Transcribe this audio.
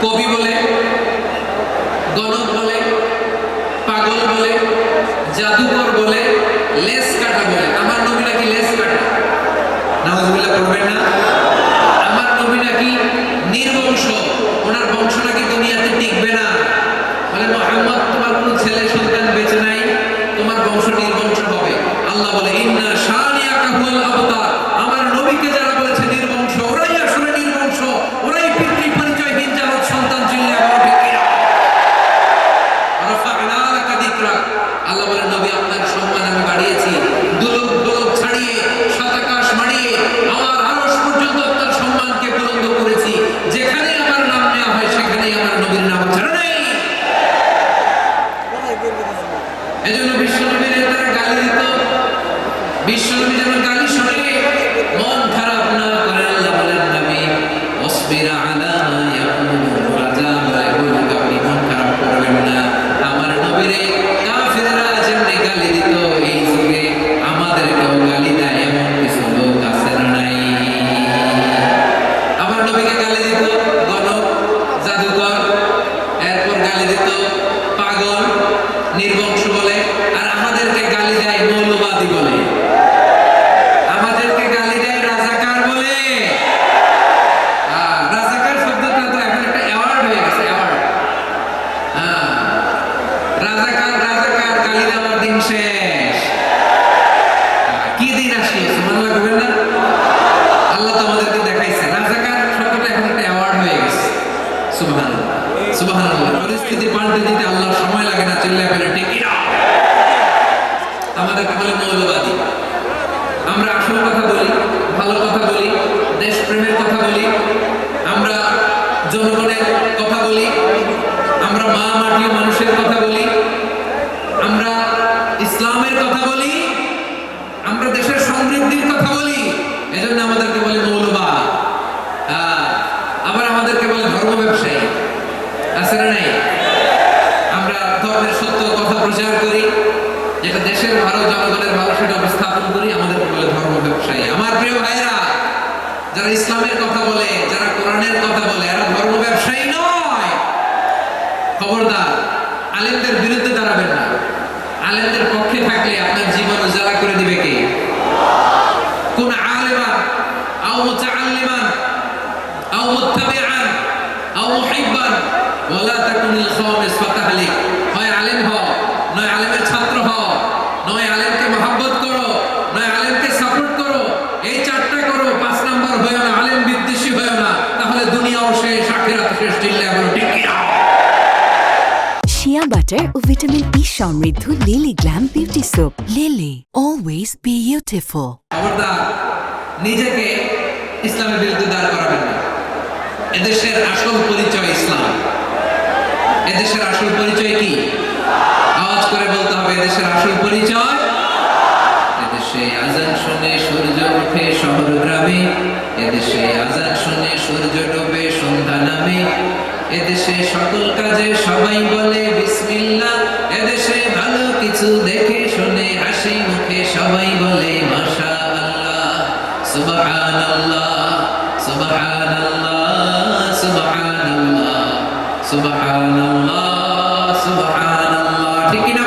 কবি বলে, গণক বলে, পাগল বলে, জাদুকর বলে, লেস কাটা বলে। আমার নবী নাকি লেস কাটা, নাউজুবিল্লাহ করবেন না। আমার নবী নাকি নির্বংশ, ওনার বংশ নাকি দুনিয়াতে টিকবে না। বলে মুহাম্মদ, তোমার কোনো ছেলে সন্তান বেঁচে নাই, তোমার বংশ নির্বংশ হবে। আল্লাহ বলে ইন্না শানিয়াকা হুয়াল আবতার। আমার নবীকে যারা বলেছে নির্বংশ, ওরাই আসলে নির্বংশ, ওরাই পিতৃ পরিচয়হীন জারদ সন্তান। চিল্লা বলো ঠিক কিনা? রাফা'না লাকা যিকরাক। আল্লাহ বলে নবী, আপনার সম্মান আমি বাড়িয়েছি, দুলক দুলক ছাড়িয়ে সাত আকাশ মাড়িয়ে আমার আরশ পর্যন্ত আপনার সম্মানকে বুলন্দ করেছি। যেখানে আমার নাম নেওয়া হয় সেখানেই আমার নবীর নাম ছাড়া নেই। এজন্য বিশ্বনবীর তারা গালি দিত, বিশ্বনবী যেন গালি শুনে মন খারাপ না করে। আল্লাহ বলেন নবী ওয়াসবির আলা মা ইয়াকুলুন, রাজা বলে বলুক আপনি মন খারাপ করবেন না। আমার নবীরে কাফেররা যেমনি গালি দিত, এই যুগে আমাদেরকেও গালি দেয় এমন কিছু লোক আছে না নাই? আমার নবীকে গালি দিত গণক, জাদুকর, এরপর গালি দিত পাগল, নির্বংশ বলে। আর আমাদেরকে গালি দেয় মৌলবাদী বলে, আমাদেরকে গালি দেয় রাজাকার বলে। রাজাকার শব্দটা তো এখন একটা অ্যাওয়ার্ড হয়ে গেছে, অ্যাওয়ার্ড। রাজাকার রাজাকার গালি দেওয়ার দিন শেষ। কি দিন আসলো সুবহানাল্লাহ করবেন না? আল্লাহ তো আমাদেরকে দেখাইছে রাজাকার শব্দটা এখন একটা অ্যাওয়ার্ড হয়ে গেছে। সুবহানাল্লাহ সুবহানাল্লাহ। পরিস্থিতি পাল্টে দিতে আল্লাহর সময় লাগে না। চিল্লায় বলে ঠিক কিনা? আমাদেরকে বলে মৌলবাদী। আমরা আসল কথা বলি, ভালো কথা বলি, দেশপ্রেমের কথা বলি, আমরা জনগণের কথা বলি, আমরা মা মাটি মানুষের কথা বলি, আমরা ইসলামের কথা বলি, আমরা দেশের সমৃদ্ধির কথা বলি। এজন্য আমাদেরকে বলে মৌলবাদ। আবার আমাদেরকে বলে ধর্ম ব্যবসায়ী। আছে না নাই? আমরা ধর্মের সত্য কথা প্রচার করি, যেটা দেশের ভালো, জনগণের ভালো, সেটা উপস্থাপন করি, আমাদেরকে বলে ধর্ম ব্যবসায়ী। আমার প্রিয় ভাইরা, যারা ইসলামের কথা বলে, যারা কোরআনের কথা বলে, এরা ধর্ম ব্যবসায়ী নয়। খবরদার, আলেমদের বিরুদ্ধে দাঁড়াবেন না। আলেমদের পক্ষে থাকলে আপনার জীবন উজালা করে দিবে কে? কোন আলেমান আও মুতাআল্লিমান আও মুত্তাবিআন আও মুহিব্বান ওয়ালা তাকুনিল খামিস ফাতাহলিক। হয় আলেম হও, নয় আলেমের ছাত্র হও, নয় আলেমকে মহব্বত করো, নয় আলেমকে সাপোর্ট করো। এই চারটা করো, 5 নাম্বার হয়ো না, আলেম বিদ্বেষী হয়ো না, তাহলে দুনিয়াও শেষ, আখিরাত শেষ। চিল্লায় বলো ঠিক কিনা? শিয়া বাটার ও ভিটামিন ই সমৃদ্ধ lily glam beauty soap. Lily, always beautiful. খবরদার, নিজেকে ইসলামের বিরুদ্ধে দাঁড় করাবেন না। এদেশের আসল পরিচয় ইসলাম। এদেশের আসল পরিচয় কি? আওয়াজ করে বলতে হবে, এদেশের আসল পরিচয়। এদেশে আজান শুনে সূর্য ওঠে শহর গ্রামে, এদেশে আজান শুনে সূর্য ডোবে সন্ধ্যা নামে, এদেশে সকল কাজে সবাই বলে বিসমিল্লাহ, এদেশে ভালো কিছু দেখে শুনে হাসি মুখে সবাই বলে মাশাআল্লাহ, সুবহানাল্লাহ সুবহানাল্লাহ সুবহানাল্লাহ সুবহানাল্লাহ সুবহানাল্লাহ। ঠিক কিনা?